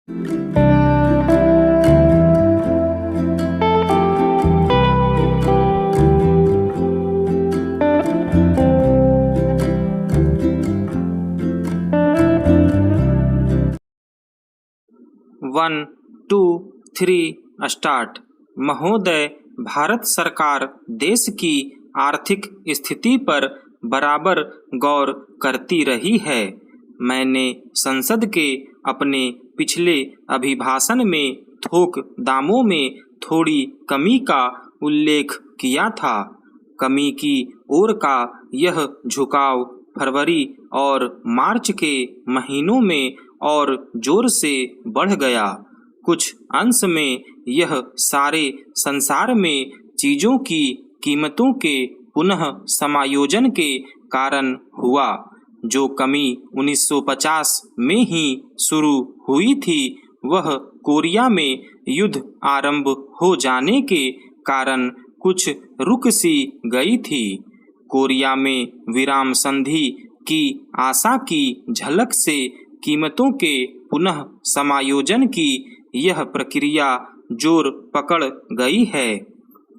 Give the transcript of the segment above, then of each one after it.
1, 2, 3 start. महोदय, भारत सरकार देश की आर्थिक स्थिति पर बराबर गौर करती रही है। मैंने संसद के अपने पिछले अभिभाषण में थोक दामों में थोड़ी कमी का उल्लेख किया था। कमी की ओर का यह झुकाव फरवरी और मार्च के महीनों में और जोर से बढ़ गया। कुछ अंश में यह सारे संसार में चीजों की कीमतों के पुनः समायोजन के कारण हुआ। जो कमी 1950 में ही शुरू हुई थी, वह कोरिया में युद्ध आरंभ हो जाने के कारण कुछ रुक सी गई थी। कोरिया में विराम संधि की आशा की झलक से कीमतों के पुनः समायोजन की यह प्रक्रिया जोर पकड़ गई है।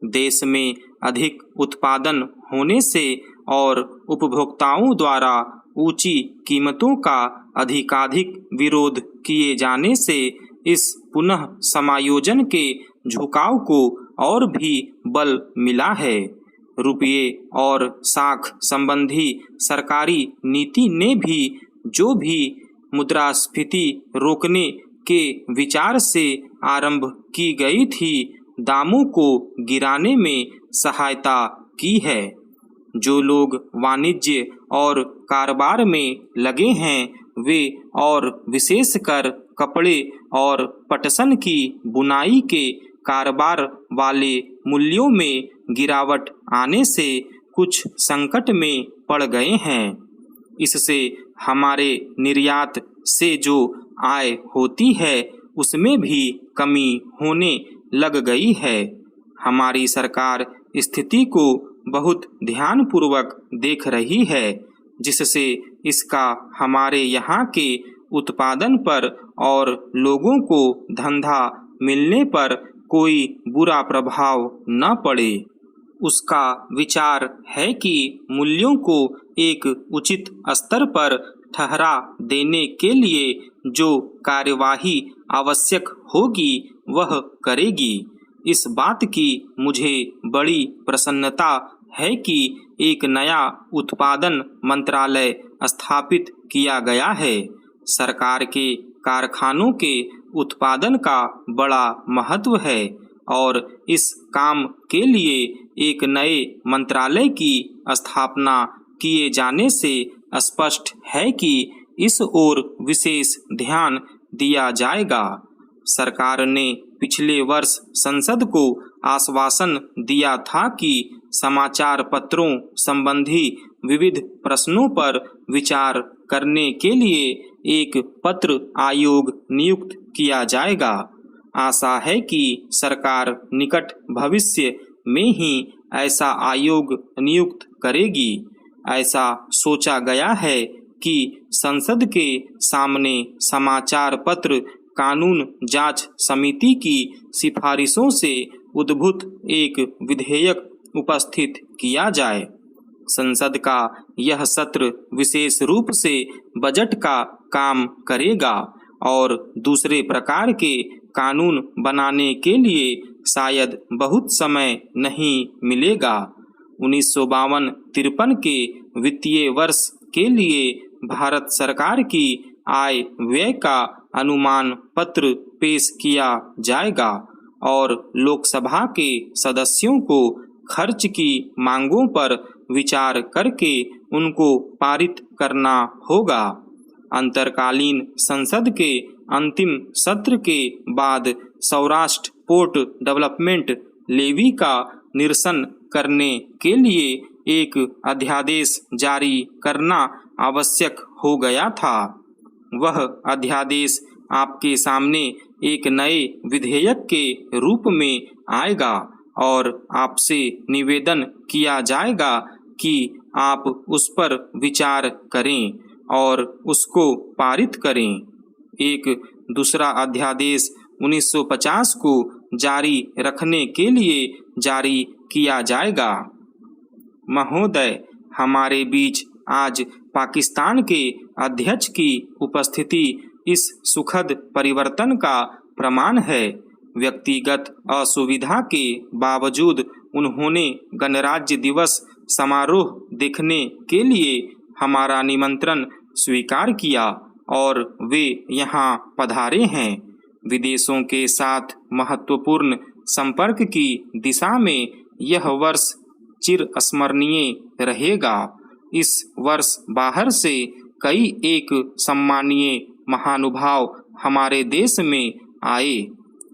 देश में अधिक उत्पादन होने से और उपभोक्ताओं द्वारा ऊंची कीमतों का अधिकाधिक विरोध किए जाने से इस पुनः समायोजन के झुकाव को और भी बल मिला है। रुपये और साख संबंधी सरकारी नीति ने भी जो भी मुद्रास्फीति रोकने के विचार से आरंभ की गई थी, दामों को गिराने में सहायता की है। जो लोग वाणिज्य और कारोबार में लगे हैं, वे और विशेषकर कपड़े और पटसन की बुनाई के कारोबार वाले मूल्यों में गिरावट आने से कुछ संकट में पड़ गए हैं। इससे हमारे निर्यात से जो आय होती है, उसमें भी कमी होने लग गई है। हमारी सरकार स्थिति को बहुत ध्यानपूर्वक देख रही है, जिससे इसका हमारे यहाँ के उत्पादन पर और लोगों को धंधा मिलने पर कोई बुरा प्रभाव न पड़े। उसका विचार है कि मूल्यों को एक उचित स्तर पर ठहरा देने के लिए जो कार्यवाही आवश्यक होगी, वह करेगी। इस बात की मुझे बड़ी प्रसन्नता है कि एक नया उत्पादन मंत्रालय स्थापित किया गया है। सरकार के कारखानों के उत्पादन का बड़ा महत्व है और इस काम के लिए एक नए मंत्रालय की स्थापना किए जाने से स्पष्ट है कि इस ओर विशेष ध्यान दिया जाएगा। सरकार ने पिछले वर्ष संसद को आश्वासन दिया था कि समाचार पत्रों संबंधी विविध प्रश्नों पर विचार करने के लिए एक पत्र आयोग नियुक्त किया जाएगा। आशा है कि सरकार निकट भविष्य में ही ऐसा आयोग नियुक्त करेगी। ऐसा सोचा गया है कि संसद के सामने समाचार पत्र कानून जांच समिति की सिफारिशों से उद्भूत एक विधेयक उपस्थित किया जाए। संसद का यह सत्र विशेष रूप से बजट का काम करेगा और दूसरे प्रकार के कानून बनाने के लिए शायद बहुत समय नहीं मिलेगा। 1952-53 के वित्तीय वर्ष के लिए भारत सरकार की आय व्यय का अनुमान पत्र पेश किया जाएगा और लोकसभा के सदस्यों को खर्च की मांगों पर विचार करके उनको पारित करना होगा। अंतरकालीन संसद के अंतिम सत्र के बाद सौराष्ट्र पोर्ट डेवलपमेंट लेवी का निरसन करने के लिए एक अध्यादेश जारी करना आवश्यक हो गया था। वह अध्यादेश आपके सामने एक नए विधेयक के रूप में आएगा और आपसे निवेदन किया जाएगा कि आप उस पर विचार करें और उसको पारित करें। एक दूसरा अध्यादेश 1950 को जारी रखने के लिए जारी किया जाएगा। महोदय, हमारे बीच आज पाकिस्तान के अध्यक्ष की उपस्थिति इस सुखद परिवर्तन का प्रमाण है। व्यक्तिगत असुविधा के बावजूद उन्होंने गणराज्य दिवस समारोह देखने के लिए हमारा निमंत्रण स्वीकार किया और वे यहाँ पधारे हैं। विदेशों के साथ महत्वपूर्ण संपर्क की दिशा में यह वर्ष चिरस्मरणीय रहेगा। इस वर्ष बाहर से कई एक सम्मानीय महानुभाव हमारे देश में आए।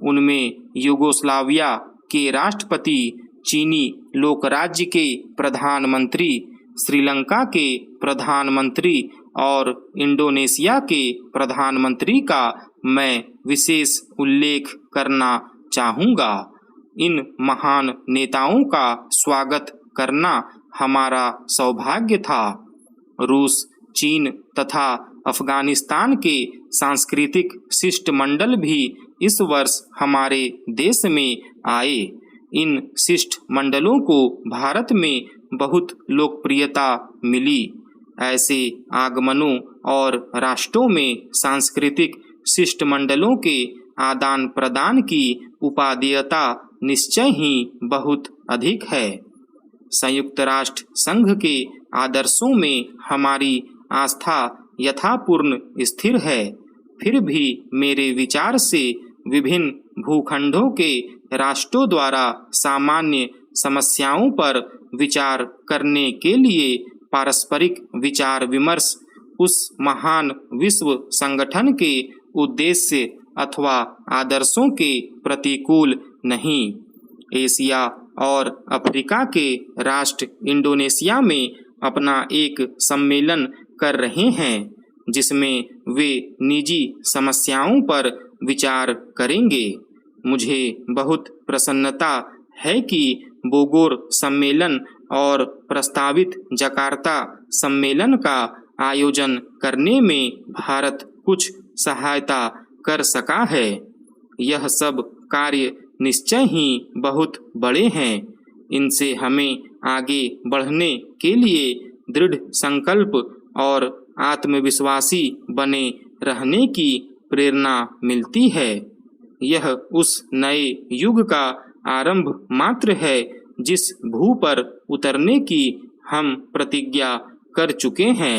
उनमें यूगोस्लाविया के राष्ट्रपति, चीनी लोकराज्य के प्रधानमंत्री, श्रीलंका के प्रधानमंत्री और इंडोनेशिया के प्रधानमंत्री का मैं विशेष उल्लेख करना चाहूँगा। इन महान नेताओं का स्वागत करना हमारा सौभाग्य था। रूस, चीन तथा अफगानिस्तान के सांस्कृतिक शिष्टमंडल भी इस वर्ष हमारे देश में आए। इन शिष्टमंडलों को भारत में बहुत लोकप्रियता मिली। ऐसे आगमनों और राष्ट्रों में सांस्कृतिक शिष्टमंडलों के आदान प्रदान की उपादेयता निश्चय ही बहुत अधिक है। संयुक्त राष्ट्र संघ के आदर्शों में हमारी आस्था यथापूर्ण स्थिर है। फिर भी मेरे विचार से विभिन्न भूखंडों के राष्ट्रों द्वारा सामान्य समस्याओं पर विचार करने के लिए पारस्परिक विचार विमर्श उस महान विश्व संगठन के उद्देश्य अथवा आदर्शों के प्रतिकूल नहीं। एशिया और अफ्रीका के राष्ट्र इंडोनेशिया में अपना एक सम्मेलन कर रहे हैं, जिसमें वे निजी समस्याओं पर विचार करेंगे। मुझे बहुत प्रसन्नता है कि बोगोर सम्मेलन और प्रस्तावित जकार्ता सम्मेलन का आयोजन करने में भारत कुछ सहायता कर सका है। यह सब कार्य निश्चय ही बहुत बड़े हैं। इनसे हमें आगे बढ़ने के लिए दृढ़ संकल्प और आत्मविश्वासी बने रहने की प्रेरणा मिलती है। यह उस नए युग का आरंभ मात्र है जिस भू पर उतरने की हम प्रतिज्ञा कर चुके हैं।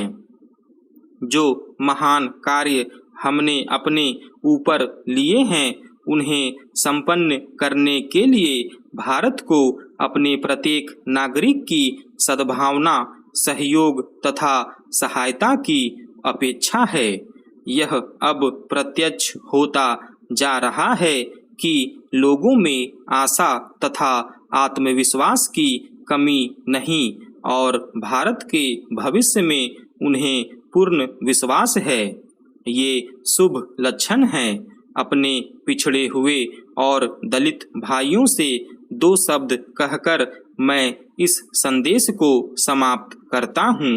जो महान कार्य हमने अपने ऊपर लिए हैं, उन्हें संपन्न करने के लिए भारत को अपने प्रत्येक नागरिक की सद्भावना, सहयोग तथा सहायता की अपेक्षा है। यह अब प्रत्यक्ष होता जा रहा है कि लोगों में आशा तथा आत्मविश्वास की कमी नहीं और भारत के भविष्य में उन्हें पूर्ण विश्वास है। ये शुभ लक्षण हैं। अपने पिछड़े हुए और दलित भाइयों से दो शब्द कहकर मैं इस संदेश को समाप्त करता हूँ।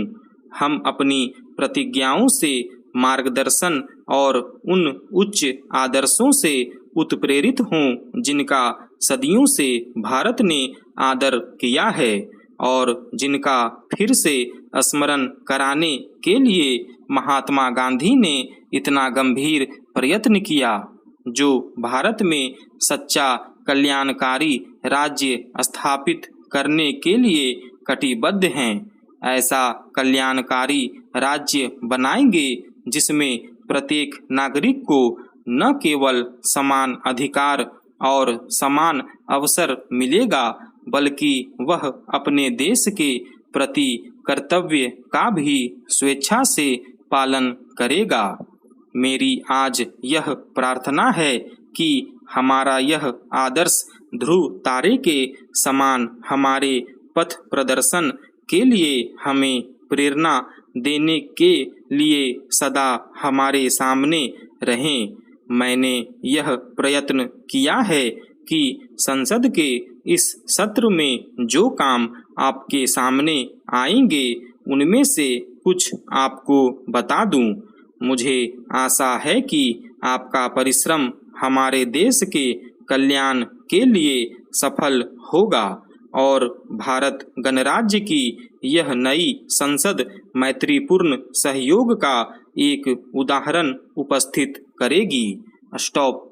हम अपनी प्रतिज्ञाओं से मार्गदर्शन और उन उच्च आदर्शों से उत्प्रेरित हों जिनका सदियों से भारत ने आदर किया है और जिनका फिर से स्मरण कराने के लिए महात्मा गांधी ने इतना गंभीर प्रयत्न किया, जो भारत में सच्चा कल्याणकारी राज्य स्थापित करने के लिए कटिबद्ध हैं। ऐसा कल्याणकारी राज्य बनाएंगे जिसमें प्रत्येक नागरिक को न केवल समान अधिकार और समान अवसर मिलेगा, बल्कि वह अपने देश के प्रति कर्तव्य का भी स्वेच्छा से पालन करेगा। मेरी आज यह प्रार्थना है कि हमारा यह आदर्श ध्रुव तारे के समान हमारे पथ प्रदर्शन के लिए हमें प्रेरणा देने के लिए सदा हमारे सामने रहें। मैंने यह प्रयत्न किया है कि संसद के इस सत्र में जो काम आपके सामने आएंगे उनमें से कुछ आपको बता दूं। मुझे आशा है कि आपका परिश्रम हमारे देश के कल्याण के लिए सफल होगा और भारत गणराज्य की यह नई संसद मैत्रीपूर्ण सहयोग का एक उदाहरण उपस्थित करेगी। स्टॉप।